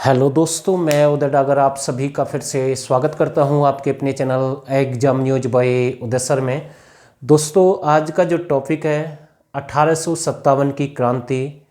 Hello दोस्तों, मैं उदय डागर आप सभी का फिर से स्वागत करता हूं आपके अपने चैनल एग्जाम न्यूज बाय उदय सर में। दोस्तों, आज का जो टॉपिक है 1857 की क्रांति,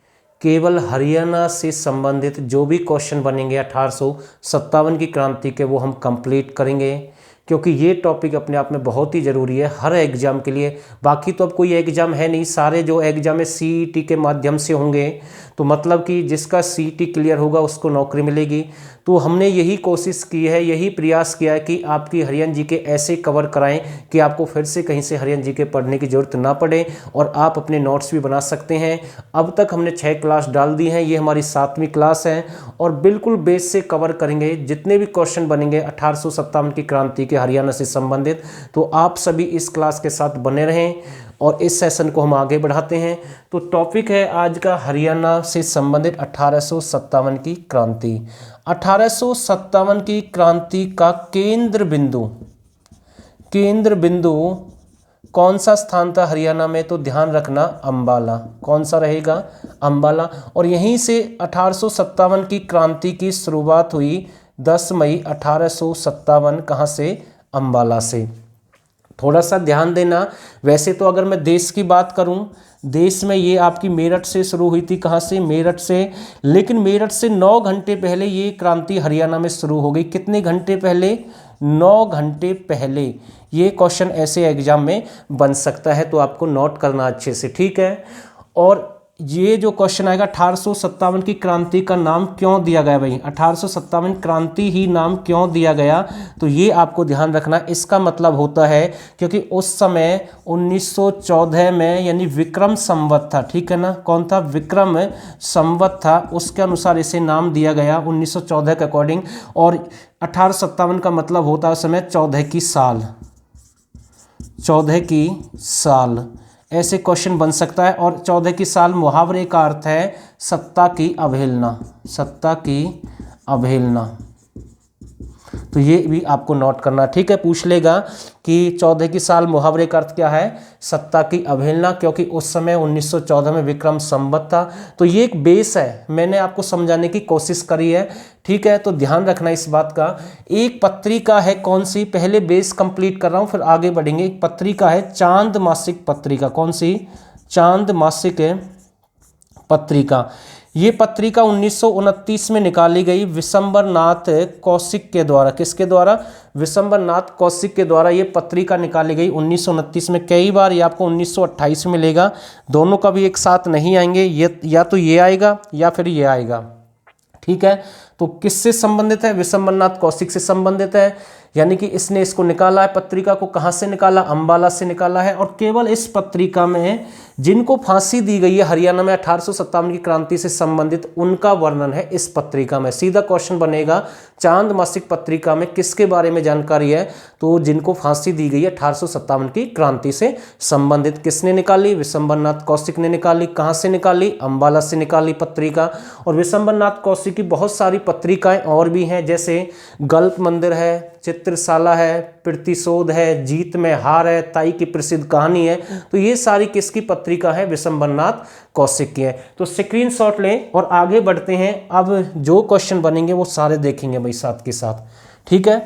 केवल हरियाणा से संबंधित जो भी क्वेश्चन बनेंगे 1857 की क्रांति के वो हम कंप्लीट करेंगे, क्योंकि ये टॉपिक अपने आप में बहुत ही ज़रूरी है हर एग्ज़ाम के लिए। बाकी तो अब कोई एग्ज़ाम है नहीं, सारे जो एग्ज़ाम है सीईटी के माध्यम से होंगे, तो मतलब कि जिसका सीईटी क्लियर होगा उसको नौकरी मिलेगी। तो हमने यही कोशिश की है, यही प्रयास किया है कि आपकी हरियाणा जी के ऐसे कवर कराएं कि आपको फिर से कहीं से हरियाणा जी के पढ़ने की ज़रूरत ना पड़े और आप अपने नोट्स भी बना सकते हैं। अब तक हमने 6 क्लास डाल दी हैं, ये हमारी 7वीं क्लास है और बिल्कुल बेस से कवर करेंगे जितने भी क्वेश्चन बनेंगे 1857 की क्रांति के हरियाणा से संबंधित। तो आप सभी इस क्लास के साथ बने रहें और इस सेशन को हम आगे बढ़ाते हैं। तो टॉपिक है आज का हरियाणा से संबंधित 1857 की क्रांति। 1857 की क्रांति का केंद्र बिंदु कौन सा स्थान था हरियाणा में? तो ध्यान रखना, अंबाला। कौन सा रहेगा? अंबाला। और यहीं से 1857 की क्रांति की शुरुआत हुई 10 मई 1857। कहाँ से? अंबाला से। थोड़ा सा ध्यान देना, वैसे तो अगर मैं देश की बात करूं, देश में ये आपकी मेरठ से शुरू हुई थी। कहाँ से? मेरठ से। लेकिन मेरठ से 9 घंटे पहले ये क्रांति हरियाणा में शुरू हो गई। कितने घंटे पहले? 9 घंटे पहले। ये क्वेश्चन ऐसे एग्जाम में बन सकता है, तो आपको नोट करना अच्छे से, ठीक है। और ये जो क्वेश्चन आएगा 1857 की क्रांति का नाम क्यों दिया गया भाई? 1857 क्रांति ही नाम क्यों दिया गया? तो ये आपको ध्यान रखना। इसका मतलब होता है क्योंकि उस समय 1914 में, यानी विक्रम संवत था, ठीक है ना? कौन था? विक्रम संवत था, उसके अनुसार इसे नाम दिया गया 1914 के अकॉर्डिंग। और 1857 का मतलब होता है उस समय 14 की साल, 14 की साल। ऐसे क्वेश्चन बन सकता है। और 14 की साल मुहावरे का अर्थ है सत्ता की अवहेलना, सत्ता की अवहेलना। तो ये भी आपको नोट करना, ठीक है। पूछ लेगा कि 14 की साल मुहावरे का अर्थ क्या है? सत्ता की अवहेलना, क्योंकि उस समय 1914 में विक्रम संवत था। तो ये एक बेस है, मैंने आपको समझाने की कोशिश करी है, ठीक है। तो ध्यान रखना इस बात का। एक पत्रिका है, कौन सी? पहले बेस कंप्लीट कर रहा हूँ फिर आगे बढ़ेंगे। एक पत्रिका है चांद मासिक पत्रिका। कौन सी? चांद मासिक पत्रिका। ये पत्रिका 1929 में निकाली गई विशंबरनाथ कौशिक के द्वारा। किसके द्वारा? विशंबरनाथ कौशिक के द्वारा ये पत्रिका निकाली गई 1929 में। कई बार ये आपको 1928 में मिलेगा, दोनों का भी एक साथ नहीं आएंगे, ये या तो ये आएगा या फिर ये आएगा, ठीक है। तो किससे संबंधित है? विशंबरनाथ कौशिक से संबंधित है, यानी कि इसने इसको निकाला है। पत्रिका को कहाँ से निकाला? अंबाला से निकाला है। और केवल इस पत्रिका में जिनको फांसी दी गई है हरियाणा में 1857 की क्रांति से संबंधित, उनका वर्णन है इस पत्रिका में। सीधा क्वेश्चन बनेगा, चांद मासिक पत्रिका में किसके बारे में जानकारी है? तो जिनको फांसी दी गई है 1857 की क्रांति से संबंधित। किसने निकाली? विशंबरनाथ कौशिक ने निकाली। कहाँ से निकाली? अंबाला से निकाली पत्रिका। और विशंबरनाथ कौशिक की बहुत सारी पत्रिकाएं और भी हैं, जैसे गल्प मंदिर है, चित्रशाला है, प्रतिशोध है, जीत में हार है, ताई की प्रसिद्ध कहानी है। तो ये सारी किसकी पत्रिका है? विशंबरनाथ कौशिक की है। तो स्क्रीनशॉट लें और आगे बढ़ते हैं। अब जो क्वेश्चन बनेंगे वो सारे देखेंगे भाई साथ के साथ, ठीक है।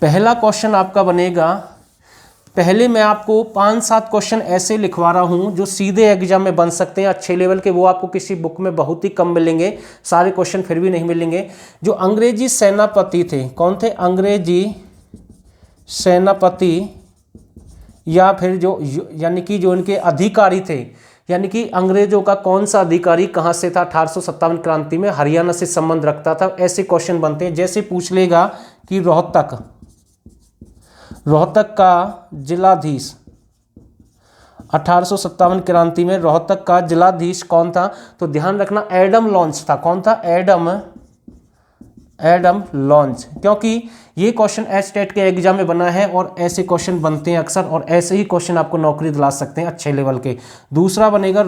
पहला क्वेश्चन आपका बनेगा, पहले मैं आपको 5-7 क्वेश्चन ऐसे लिखवा रहा हूं जो सीधे एग्जाम में बन सकते हैं अच्छे लेवल के। वो आपको किसी बुक में बहुत ही कम मिलेंगे, सारे क्वेश्चन फिर भी नहीं मिलेंगे। जो अंग्रेजी सेनापति थे, कौन थे? अंग्रेजी सेनापति, या फिर जो यानी कि जो इनके अधिकारी थे, यानी कि अंग्रेजों का कौन सा अधिकारी कहाँ से था? 1857 क्रांति में हरियाणा से संबंध रखता था। ऐसे क्वेश्चन बनते हैं। जैसे पूछ लेगा कि रोहतक का जिलाधीश, 1857 क्रांति में रोहतक का जिलाधीश कौन था? तो ध्यान रखना, एडम लॉन्च था। कौन था? Adam launch. क्योंकि ये क्वेश्चन एचटेट के एग्जाम में बना है और ऐसे क्वेश्चन बनते हैं अक्सर, और ऐसे ही क्वेश्चन आपको नौकरी दिला सकते हैं अच्छे लेवल के। दूसरा बनेगा,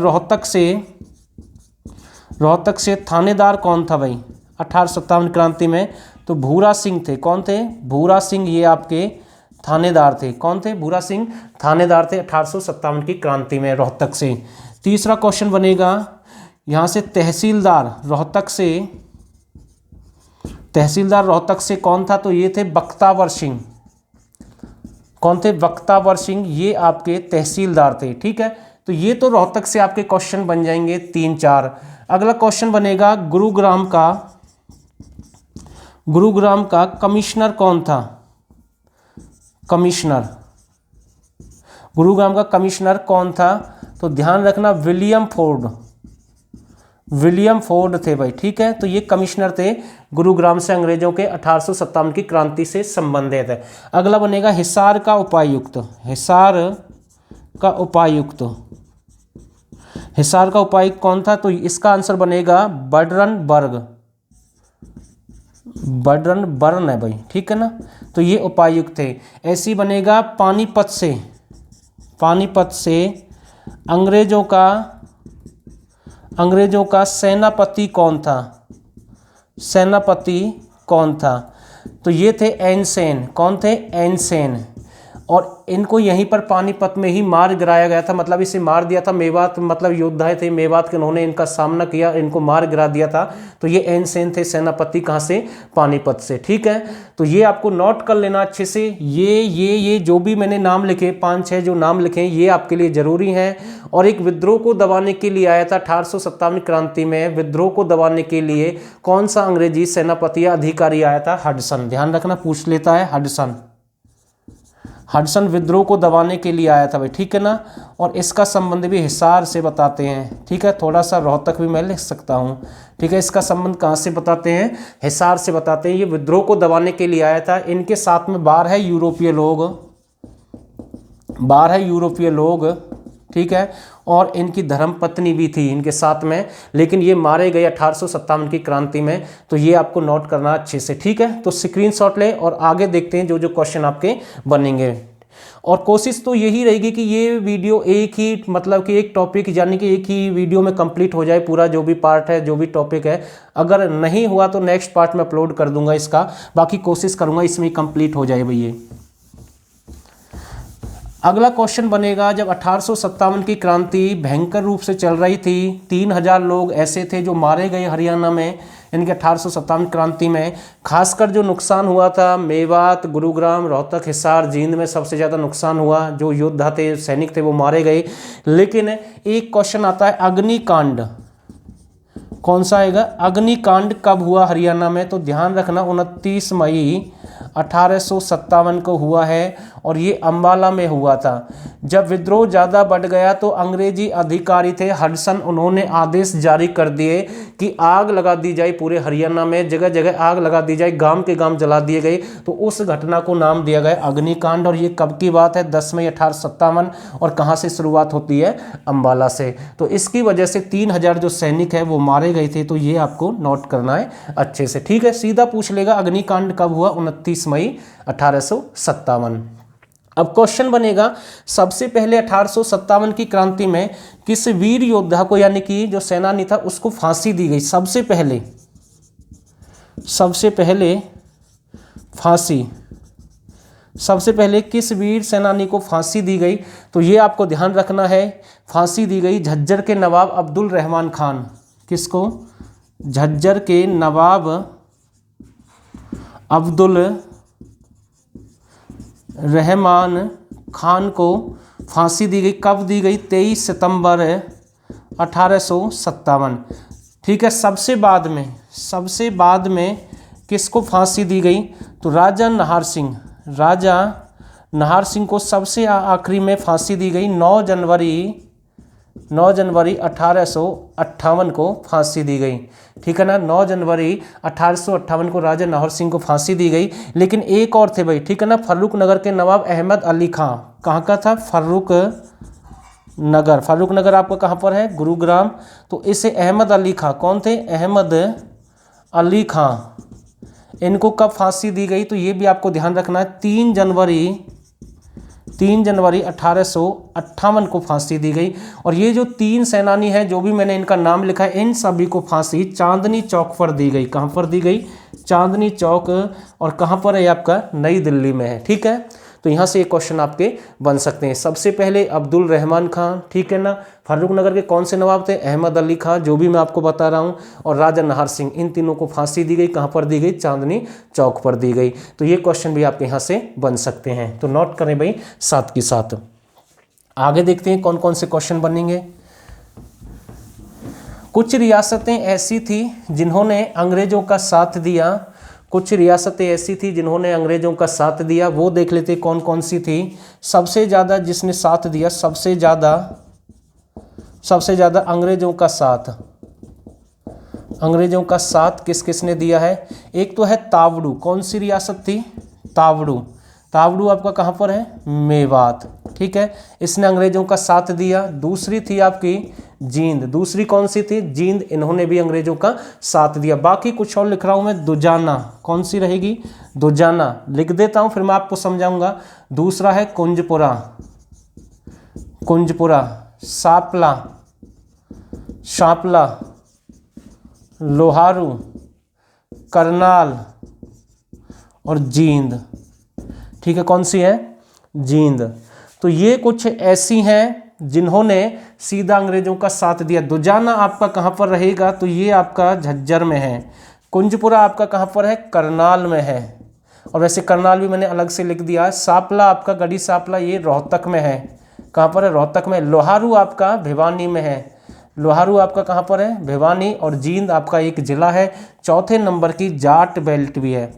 रोहतक से थानेदार कौन था भाई 1857 क्रांति में? तो भूरा सिंह थे। कौन थे? भूरा सिंह, ये आपके थानेदार थे। कौन थे? भूरा सिंह थानेदार थे 1857 की क्रांति में रोहतक से। तीसरा क्वेश्चन बनेगा यहाँ से तहसीलदार रोहतक से कौन था, तो ये थे बख्तावर सिंह। कौन थे? बख्तावर सिंह, ये आपके तहसीलदार थे। ठीक है, तो ये तो रोहतक से आपके क्वेश्चन बन जाएंगे 3-4। अगला क्वेश्चन बनेगा गुरुग्राम का कमिश्नर कौन था? गुरुग्राम का कमिश्नर कौन था? तो ध्यान रखना विलियम फोर्ड थे भाई। ठीक है, तो ये कमिश्नर थे गुरुग्राम से, अंग्रेजों के 1857 की क्रांति से संबंधित है। अगला बनेगा हिसार का उपायुक्त कौन था? तो इसका आंसर बनेगा बर्न है भाई। ठीक है ना, तो ये उपायुक्त थे। ऐसे ही बनेगा पानीपत से अंग्रेजों का सेनापति कौन था? तो ये थे एनसेन। कौन थे? एनसेन। और इनको यहीं पर पानीपत में ही मार गिराया गया था, मतलब इसे मार दिया था। मेवात मतलब योद्धा थे मेवात के, उन्होंने इनका सामना किया, इनको मार गिरा दिया था। तो ये एनसेन थे, सेनापति कहाँ से? पानीपत से। ठीक है, तो ये आपको नोट कर लेना अच्छे से। ये जो भी मैंने नाम लिखे, 5-6 जो नाम लिखे, ये आपके लिए जरूरी हैं। और एक विद्रोह को दबाने के लिए आया था 1857 क्रांति में, विद्रोह को दबाने के लिए कौन सा अंग्रेजी सेनापति या अधिकारी आया था? हडसन। ध्यान रखना, पूछ लेता है हडसन विद्रोह को दबाने के लिए आया था भाई। ठीक है ना, और इसका संबंध भी हिसार से बताते हैं। ठीक है, थोड़ा सा रोहतक भी मैं लिख सकता हूँ। ठीक है, इसका संबंध कहाँ से बताते हैं? हिसार से बताते हैं। ये विद्रोह को दबाने के लिए आया था। इनके साथ में 12 यूरोपीय लोग। ठीक है, और इनकी धर्मपत्नी भी थी इनके साथ में, लेकिन ये मारे गए 1857 की क्रांति में। तो ये आपको नोट करना अच्छे से। ठीक है, तो स्क्रीनशॉट ले और आगे देखते हैं जो क्वेश्चन आपके बनेंगे। और कोशिश तो यही रहेगी कि ये वीडियो एक ही मतलब कि एक टॉपिक यानी कि एक ही वीडियो में कंप्लीट हो जाए पूरा, जो भी पार्ट है, जो भी टॉपिक है। अगर नहीं हुआ तो नेक्स्ट पार्ट में अपलोड कर दूंगा इसका, बाकी कोशिश करूंगा इसमें कंप्लीट हो जाए भैया। अगला क्वेश्चन बनेगा, जब 1857 की क्रांति भयंकर रूप से चल रही थी, 3000 लोग ऐसे थे जो मारे गए हरियाणा में इनके 1857 क्रांति में। खासकर जो नुकसान हुआ था मेवात, गुरुग्राम, रोहतक, हिसार, जींद में सबसे ज़्यादा नुकसान हुआ। जो योद्धा थे, सैनिक थे, वो मारे गए। लेकिन एक क्वेश्चन आता है, अग्निकांड कौन सा आएगा? अग्निकांड कब हुआ हरियाणा में? तो ध्यान रखना 29 मई 1857 को हुआ है, और ये अंबाला में हुआ था। जब विद्रोह ज़्यादा बढ़ गया तो अंग्रेजी अधिकारी थे हडसन, उन्होंने आदेश जारी कर दिए कि आग लगा दी जाए पूरे हरियाणा में, जगह जगह आग लगा दी जाए, गांव के गांव जला दिए गए। तो उस घटना को नाम दिया गया अग्निकांड। और ये कब की बात है? 10 मई 1857। और कहाँ से शुरुआत होती है? अंबाला से। तो इसकी वजह से 3000 जो सैनिक है वो मारे गए थे। तो ये आपको नोट करना है अच्छे से। ठीक है, सीधा पूछ लेगा अग्निकांड कब हुआ? 29 मई 1857। अब क्वेश्चन बनेगा, सबसे पहले 1857 की क्रांति में किस वीर योद्धा को यानी कि जो सेनानी था उसको फांसी दी गई? सबसे पहले किस वीर सेनानी को फांसी दी गई? तो ये आपको ध्यान रखना है, फांसी दी गई झज्जर के नवाब अब्दुल रहमान खान। किसको? झज्जर के नवाब अब्दुल रहमान खान को फांसी दी गई। कब दी गई? 23 सितंबर 1857। ठीक है, सबसे बाद में किसको फांसी दी गई? तो राजा नाहर सिंह को सबसे आखिरी में फांसी दी गई। 9 जनवरी 1858 को फांसी दी गई। ठीक है ना, 9 जनवरी 1858 को राजा नाहर सिंह को फांसी दी गई। लेकिन एक और थे भाई। ठीक है ना, फर्रुख नगर के नवाब अहमद अली खां। कहाँ का था? फर्रुख नगर आपका कहाँ पर है? गुरुग्राम। तो इसे अहमद अली खां कौन थे? अहमद अली खां। इनको कब फांसी दी गई? तो ये भी आपको ध्यान रखना है, 3 जनवरी 1858 को फांसी दी गई। और ये जो 3 सेनानी हैं, जो भी मैंने इनका नाम लिखा है, इन सभी को फांसी चांदनी चौक पर दी गई। कहाँ पर दी गई? चांदनी चौक। और कहाँ पर है? आपका नई दिल्ली में है। ठीक है, तो यहाँ से ये क्वेश्चन आपके बन सकते हैं। सबसे पहले अब्दुल रहमान खान, ठीक है ना। फारूकनगर के कौन से नवाब थे? अहमद अली खान, जो भी मैं आपको बता रहा हूँ। और राजा नाहर सिंह, इन तीनों को फांसी दी गई। कहाँ पर दी गई? चांदनी चौक पर दी गई। तो ये क्वेश्चन भी आपके यहाँ से बन सकते हैं, तो नोट करें भाई साथ के साथ। आगे देखते हैं कौन कौन से क्वेश्चन बनेंगे। कुछ रियासतें ऐसी थी जिन्होंने अंग्रेजों का साथ दिया। कुछ रियासतें ऐसी थी जिन्होंने अंग्रेजों का साथ दिया, वो देख लेते कौन कौन सी थी। सबसे ज़्यादा जिसने साथ दिया, सबसे ज़्यादा अंग्रेजों का साथ, अंग्रेजों का साथ किस किसने दिया है? एक तो है तावड़ू। कौन सी रियासत थी? तावड़ू। तावड़ू आपका कहाँ पर है? मेवात, ठीक है। इसने अंग्रेजों का साथ दिया। दूसरी थी आपकी जींद। दूसरी कौन सी थी? जींद। इन्होंने भी अंग्रेजों का साथ दिया। बाकी कुछ और लिख रहा हूं मैं, दुजाना। कौन सी रहेगी? दुजाना लिख देता हूं, फिर मैं आपको समझाऊंगा। दूसरा है कुंजपुरा, कुंजपुरा। सापला, शापला, लोहारू, करनाल और जींद, ठीक है। कौन सी है? जींद। तो ये कुछ ऐसी हैं जिन्होंने सीधा अंग्रेजों का साथ दिया। दुजाना आपका कहाँ पर रहेगा? तो ये आपका झज्जर में है। कुंजपुरा आपका कहाँ पर है? करनाल में है। और वैसे करनाल भी मैंने अलग से लिख दिया। सापला आपका, गढ़ी सापला, ये रोहतक में है। कहाँ पर है? रोहतक में। लोहारू आपका भिवानी में है। लोहारू आपका कहाँ पर है? भिवानी। और जींद आपका एक जिला है। चौथे नंबर की जाट बेल्ट भी है।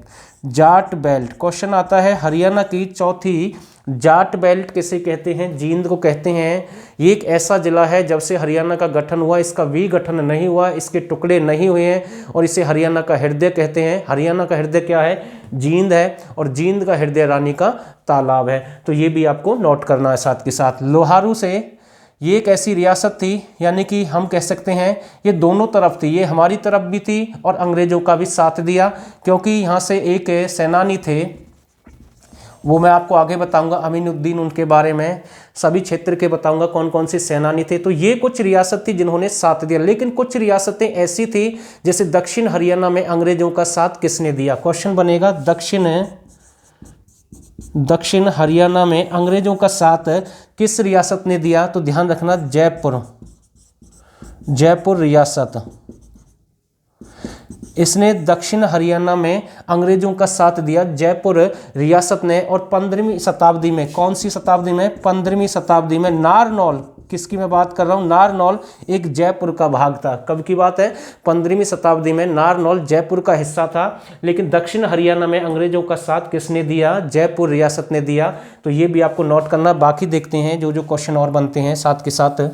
जाट बेल्ट क्वेश्चन आता है। हरियाणा की चौथी जाट बेल्ट किसे कहते हैं? जींद को कहते हैं। ये एक ऐसा जिला है जब से हरियाणा का गठन हुआ, इसका विघटन नहीं हुआ, इसके टुकड़े नहीं हुए हैं, और इसे हरियाणा का हृदय कहते हैं। हरियाणा का हृदय क्या है? जींद है। और जींद का हृदय रानी का तालाब है। तो ये भी आपको नोट करना है साथ के साथ। लोहारू से, ये एक ऐसी रियासत थी, यानी कि हम कह सकते हैं ये दोनों तरफ थी। ये हमारी तरफ भी थी और अंग्रेजों का भी साथ दिया, क्योंकि यहाँ से एक सेनानी थे, वो मैं आपको आगे बताऊंगा। अमीनुद्दीन, उनके बारे में सभी क्षेत्र के बताऊंगा कौन कौन से सेनानी थे। तो ये कुछ रियासत थी जिन्होंने साथ दिया। लेकिन कुछ रियासतें ऐसी थी, जैसे दक्षिण हरियाणा में अंग्रेजों का साथ किसने दिया? क्वेश्चन बनेगा, दक्षिण हरियाणा में अंग्रेजों का साथ किस रियासत ने दिया? तो ध्यान रखना, जयपुर, जयपुर रियासत। इसने दक्षिण हरियाणा में अंग्रेजों का साथ दिया, जयपुर रियासत ने। और 15वीं शताब्दी में, कौन सी शताब्दी में? 15वीं शताब्दी में नारनौल, किसकी मैं बात कर रहा हूँ? नारनौल एक जयपुर का भाग था। कब की बात है? 15वीं शताब्दी में नारनौल जयपुर का हिस्सा था। लेकिन दक्षिण हरियाणा में अंग्रेजों का साथ किसने दिया? जयपुर रियासत ने दिया। तो ये भी आपको नोट करना। बाकी देखते हैं जो जो क्वेश्चन और बनते हैं साथ के साथ।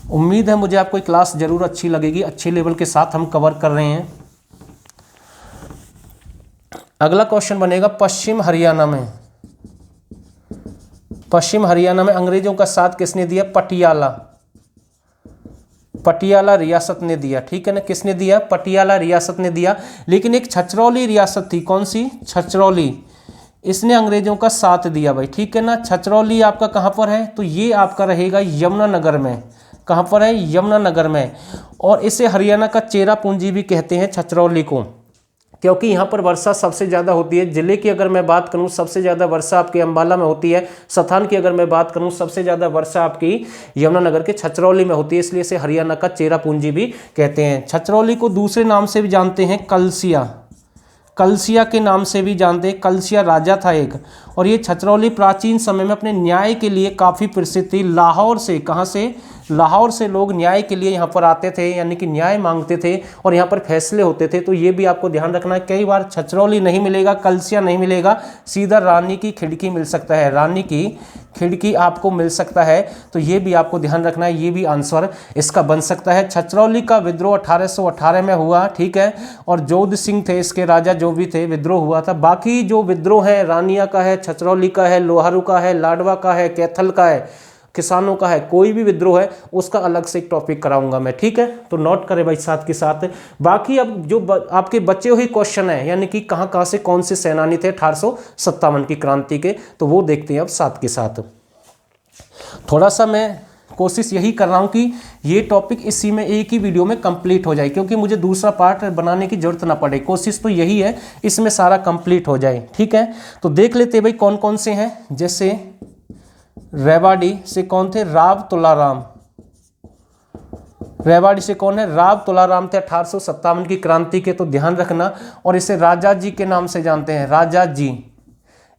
उम्मीद है मुझे आपको क्लास जरूर अच्छी लगेगी। अच्छे लेवल के साथ हम कवर कर रहे हैं। अगला क्वेश्चन बनेगा, पश्चिम हरियाणा में, पश्चिम हरियाणा में अंग्रेजों का साथ किसने दिया? पटियाला, पटियाला रियासत ने दिया, ठीक है ना। किसने दिया? पटियाला रियासत ने दिया। लेकिन एक छछरौली रियासत थी, कौन सी? छछरौली, इसने अंग्रेजों का साथ दिया भाई, ठीक है ना। छछरौली आपका कहाँ पर है? तो ये आपका रहेगा यमुनानगर में। कहाँ पर है? यमुनानगर में। और इसे हरियाणा का चेरापूंजी भी कहते हैं, छछरौली को, क्योंकि यहाँ पर वर्षा सबसे ज़्यादा होती है। जिले की अगर मैं बात करूँ, सबसे ज़्यादा वर्षा आपके अंबाला में होती है। स्थान की अगर मैं बात करूँ, सबसे ज़्यादा वर्षा आपकी यमुनानगर के छछरौली में होती है, इसलिए इसे हरियाणा का चेरापूंजी भी कहते हैं। छछरौली को दूसरे नाम से भी जानते हैं, कलसिया, कलसिया के नाम से भी जानते हैं। कलसिया राजा था एक। और ये छछरौली प्राचीन समय में अपने न्याय के लिए काफ़ी प्रसिद्ध थी। लाहौर से, कहाँ से? लाहौर से लोग न्याय के लिए यहाँ पर आते थे, यानी कि न्याय मांगते थे और यहाँ पर फैसले होते थे। तो ये भी आपको ध्यान रखना है। कई बार छछरौली नहीं मिलेगा, कलसिया नहीं मिलेगा, सीधा रानी की खिड़की मिल सकता है, रानी की खिड़की आपको मिल सकता है। तो ये भी आपको ध्यान रखना है, ये भी आंसर इसका बन सकता है। छछरौली का विद्रोह 1818 में हुआ, ठीक है। और जोध सिंह थे इसके राजा, जो भी थे, विद्रोह हुआ था। बाकी जो विद्रोह है, रानिया का है, छछरौली का है, लोहारू का है, लाडवा का है, कैथल का है, किसानों का है, कोई भी विद्रोह है उसका अलग से एक टॉपिक कराऊंगा मैं, ठीक है। तो नोट करें भाई साथ के साथ। बाकी अब जो आपके बचे हुए क्वेश्चन है, यानी कि कहाँ कहाँ से कौन से सेनानी थे 1857 की क्रांति के, तो वो देखते हैं अब साथ के साथ। थोड़ा सा मैं कोशिश यही कर रहा हूँ कि ये टॉपिक इसी में एक ही वीडियो में कंप्लीट हो जाए, क्योंकि मुझे दूसरा पार्ट बनाने की जरूरत ना पड़े। कोशिश तो यही है इसमें सारा कंप्लीट हो जाए। ठीक है, तो देख लेते भाई कौन कौन से हैं। जैसे रेवाड़ी से कौन थे? राव तुलाराम। रेवाड़ी से कौन है? राव तुलाराम थे 1857 की क्रांति के, तो ध्यान रखना। और इसे राजा जी के नाम से जानते हैं, राजा जी।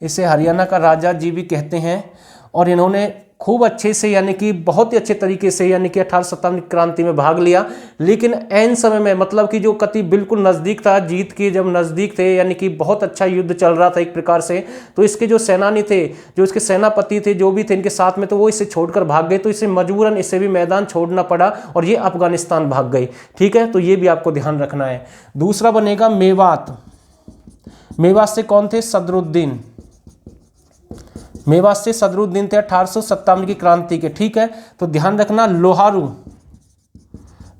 इसे हरियाणा का राजा जी भी कहते हैं। और इन्होंने खूब अच्छे से यानी कि बहुत ही अच्छे तरीके से यानी कि 1857 की क्रांति में भाग लिया। लेकिन ऐन समय में मतलब कि जो कति बिल्कुल नज़दीक था जीत के, जब नज़दीक थे यानी कि बहुत अच्छा युद्ध चल रहा था एक प्रकार से, तो इसके जो सेनानी थे, जो इसके सेनापति थे, जो भी थे इनके साथ में, तो वो इसे छोड़कर भाग गए। तो इसे मजबूरन इसे भी मैदान छोड़ना पड़ा और ये अफगानिस्तान भाग गई। ठीक है, तो ये भी आपको ध्यान रखना है। दूसरा बनेगा मेवात। मेवात से कौन थे? सदरुद्दीन। मेवात से सदरुद्दीन थे 1857 की क्रांति के। ठीक है, तो ध्यान रखना। लोहारू।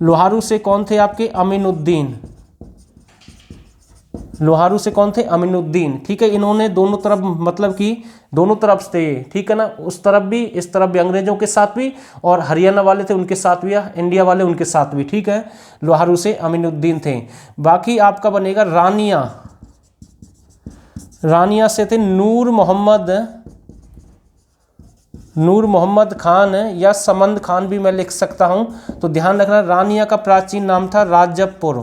लोहारू से कौन थे आपके? अमीनुद्दीन। लोहारू से कौन थे? अमीनुद्दीन। ठीक है, इन्होंने दोनों तरफ मतलब कि दोनों तरफ से, ठीक है ना, उस तरफ भी इस तरफ भी, अंग्रेजों के साथ भी, और हरियाणा वाले थे उनके साथ भी, या इंडिया वाले उनके साथ भी। ठीक है, लोहारू से अमीनुद्दीन थे। बाकी आपका बनेगा रानिया। रानिया से थे नूर मोहम्मद खान, या समंद खान भी मैं लिख सकता हूं। तो ध्यान रखना, रानिया का प्राचीन नाम था राजपुर।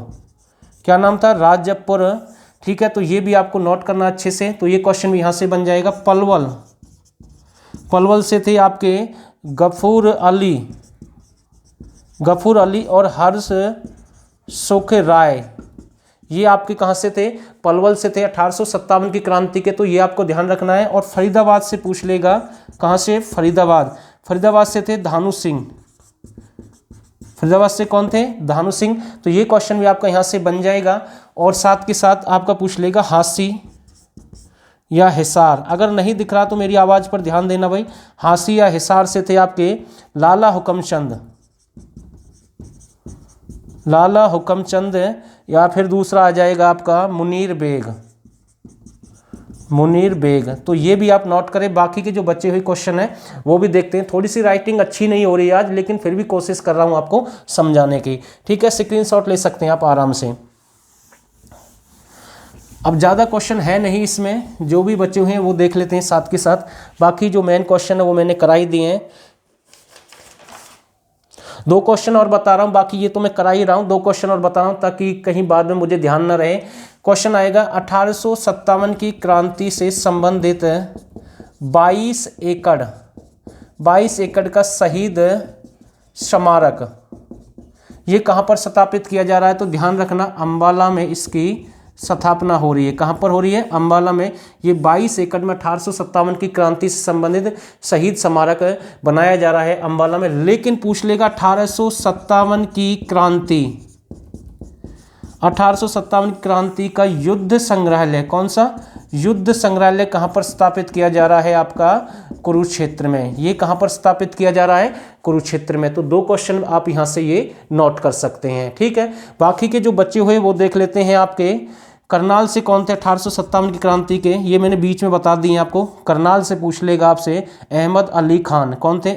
क्या नाम था? राजपुर। ठीक है, तो ये भी आपको नोट करना अच्छे से। तो ये क्वेश्चन भी यहां से बन जाएगा। पलवल। पलवल से थे आपके गफूर अली और हर्ष सुख राय। ये आपके कहाँ से थे? पलवल से थे 1857 की क्रांति के, तो ये आपको ध्यान रखना है। और फरीदाबाद से पूछ लेगा। कहाँ से? फरीदाबाद। फरीदाबाद से थे धानु सिंह। फरीदाबाद से कौन थे? धानु सिंह। तो ये क्वेश्चन भी आपका यहाँ से बन जाएगा। और साथ के साथ आपका पूछ लेगा हांसी या हिसार। अगर नहीं दिख रहा तो मेरी आवाज़ पर ध्यान देना भाई। हांसी या हिसार से थे आपके लाला हुकमचंद। लाला हुकमचंद, या फिर दूसरा आ जाएगा आपका मुनीर बेग। मुनीर बेग। तो ये भी आप नोट करें। बाकी के जो बचे हुए क्वेश्चन हैं वो भी देखते हैं। थोड़ी सी राइटिंग अच्छी नहीं हो रही है आज, लेकिन फिर भी कोशिश कर रहा हूँ आपको समझाने की। ठीक है, स्क्रीनशॉट ले सकते हैं आप आराम से। अब ज़्यादा क्वेश्चन है नहीं इसमें, जो भी बचे हुए हैं वो देख लेते हैं साथ के साथ। बाकी जो मेन क्वेश्चन है वो मैंने करा ही दिए हैं। 2 क्वेश्चन और बता रहा हूँ, बाकी ये तो मैं करा ही रहा हूँ। 2 क्वेश्चन और बता रहा हूँ ताकि कहीं बाद में मुझे ध्यान न रहे। क्वेश्चन आएगा 1857 की क्रांति से संबंधित 22 एकड़ का शहीद स्मारक, ये कहाँ पर स्थापित किया जा रहा है? तो ध्यान रखना, अंबाला में इसकी स्थापना हो रही है। कहाँ पर हो रही है? अंबाला में। ये 22 एकड़ में 1857 की क्रांति से संबंधित शहीद स्मारक बनाया जा रहा है अंबाला में। लेकिन पूछ लेगा 1857 की क्रांति, 1857 की क्रांति का युद्ध संग्रहालय, कौन सा? युद्ध संग्रहालय कहाँ पर स्थापित किया जा रहा है? आपका कुरुक्षेत्र में। ये कहाँ पर स्थापित किया जा रहा है? कुरुक्षेत्र में। तो 2 क्वेश्चन आप यहाँ से ये नोट कर सकते हैं। ठीक है, बाकी के जो बचे हुए वो देख लेते हैं। आपके करनाल से कौन थे 1857 की क्रांति के? ये मैंने बीच में बता दिए आपको। करनाल से पूछ लेगा आपसे अहमद अली खान। कौन थे?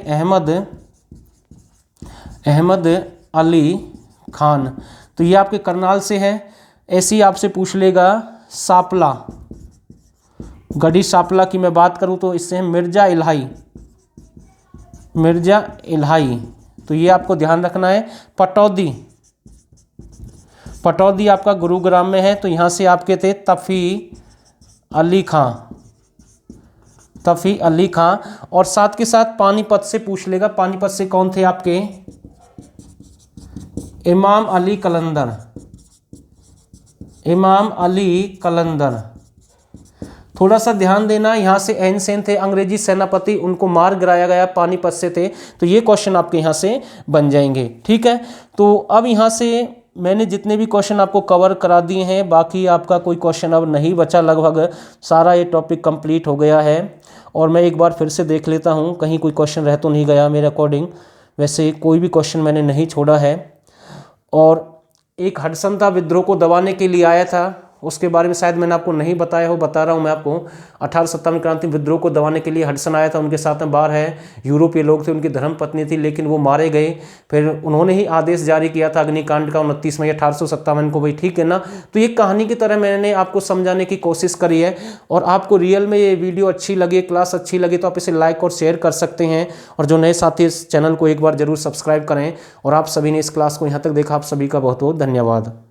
अहमद अली खान। तो ये आपके करनाल से है। ऐसे ही आपसे पूछ लेगा सापला, गढ़ी सापला की मैं बात करूं तो इससे है मिर्जा इलाही। तो ये आपको ध्यान रखना है। पटौदी आपका गुरुग्राम में है, तो यहाँ से आपके थे तफ़ी अली खां। और साथ के साथ पानीपत से पूछ लेगा। पानीपत से कौन थे आपके? इमाम अली कलंदर। थोड़ा सा ध्यान देना, यहाँ से एन सेन थे अंग्रेजी सेनापति, उनको मार गिराया गया, पानीपत से थे। तो ये क्वेश्चन आपके यहाँ से बन जाएंगे। ठीक है, तो अब यहाँ से मैंने जितने भी क्वेश्चन आपको कवर करा दिए हैं, बाकी आपका कोई क्वेश्चन अब नहीं बचा। लगभग सारा ये टॉपिक कंप्लीट हो गया है। और मैं एक बार फिर से देख लेता हूँ कहीं कोई क्वेश्चन रह तो नहीं गया मेरे अकॉर्डिंग। वैसे कोई भी क्वेश्चन मैंने नहीं छोड़ा है। और एक हडसन था, विद्रोह को दबाने के लिए आया था, उसके बारे में शायद मैंने आपको नहीं बताया हो, बता रहा हूँ मैं आपको। 1857 क्रांति विद्रोह को दबाने के लिए हडसन आया था, उनके साथ में बाहर है यूरोपीय लोग थे, उनकी धर्मपत्नी थी, लेकिन वो मारे गए। फिर उन्होंने ही आदेश जारी किया था अग्निकांड का 29 मई 1857 को भाई, ठीक है ना। तो ये कहानी की तरह मैंने आपको समझाने की कोशिश करी है। और आपको रियल में ये वीडियो अच्छी लगी, क्लास अच्छी लगी, तो आप इसे लाइक और शेयर कर सकते हैं। और जो नए साथी इस चैनल को एक बार जरूर सब्सक्राइब करें। और आप सभी ने इस क्लास को यहाँ तक देखा, आप सभी का बहुत बहुत धन्यवाद।